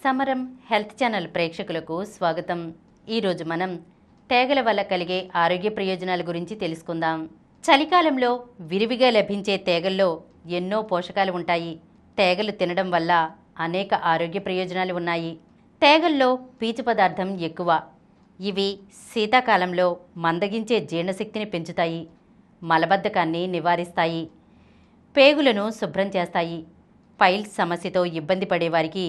సమరం health channel ప్రేక్షకులకు స్వాగతం. ఈరోజు మనం తేగల వల్ల కలిగే ఆరోగ్య ప్రయోజనాల గురించి తెలుసుకుందాం. చలికాలంలో విరివిగా లభించే తేగల్లో ఎన్నో పోషకాలు ఉంటాయి. తేగలు తినడం వల్ల అనేక ఆరోగ్య ప్రయోజనాలు ఉన్నాయి. తేగల్లో పీచు పదార్థం ఎక్కువ. ఇవి శీతాకాలంలో మందగించే జీర్ణశక్తిని పెంచుతాయి, మలబద్ధకాన్ని నివారిస్తాయి, పేగులను శుభ్రం చేస్తాయి. పైల్స్ సమస్యతో ఇబ్బంది పడేవారికి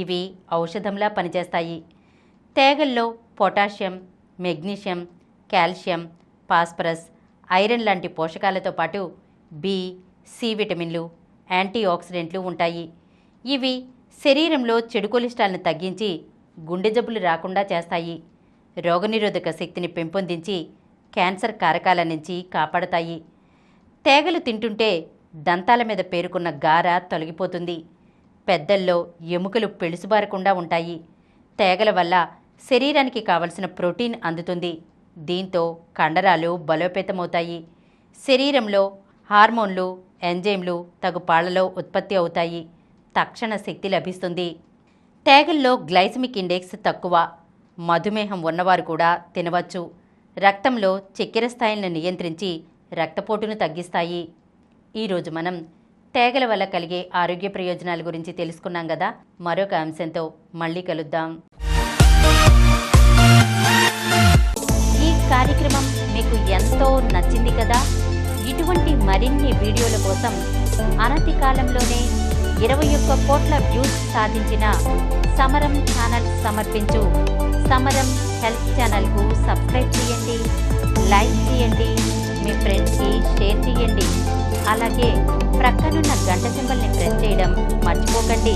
ఇవి ఔషధంలా పనిచేస్తాయి. తేగల్లో potassium, magnesium, calcium, phosphorus, iron లాంటి పోషకాలతో పాటు బి, సి విటమిన్లు, యాంటీ ఆక్సిడెంట్లు ఉంటాయి. ఇవి శరీరంలో చెడు కొలెస్ట్రాల్ను తగ్గించి గుండె జబ్బులు రాకుండా చేస్తాయి. రోగనిరోధక శక్తిని పెంపొందించి క్యాన్సర్ కారకాల నుంచి కాపాడతాయి. తేగలు తింటుంటే దంతాల మీద పేరుకున్న గార తొలగిపోతుంది. పెద్దల్లో ఎముకలు పెళుసుబారకుండా ఉంటాయి. తేగల వల్ల శరీరానికి కావలసిన ప్రోటీన్ అందుతుంది. దీంతో కండరాలు బలోపేతమవుతాయి. శరీరంలో హార్మోన్లు, ఎంజైమ్లు తగు పాళ్లలో ఉత్పత్తి అవుతాయి. తక్షణ శక్తి లభిస్తుంది. తేగల్లో గ్లైసమిక్ ఇండెక్స్ తక్కువ. మధుమేహం ఉన్నవారు కూడా తినవచ్చు. రక్తంలో చక్కెర స్థాయిలను నియంత్రించి రక్తపోటును తగ్గిస్తాయి. ఈరోజు మనం తేగల వల్ల కలిగే ఆరోగ్య ప్రయోజనాల గురించి తెలుసుకున్నాం కదా. మరొక అంశంతో మళ్ళీ కలుద్దాం. ఈ కార్యక్రమం మీకు ఎంతో నచ్చింది కదా. ఇటువంటి మరిన్ని వీడియోల కోసం అనతి కాలంలోనే 21 కోట్ల వ్యూస్ సాధించిన సమరం ఛానల్ సమర్పించు సమరం హెల్త్ ఛానల్కు సబ్స్క్రైబ్ చేయండి, లైక్ చేయండి, మీ ఫ్రెండ్స్కి షేర్ చేయండి. అలాగే ప్రక్కనున్న గంట సింబల్ని ప్రెస్ చేయడం మర్చిపోకండి.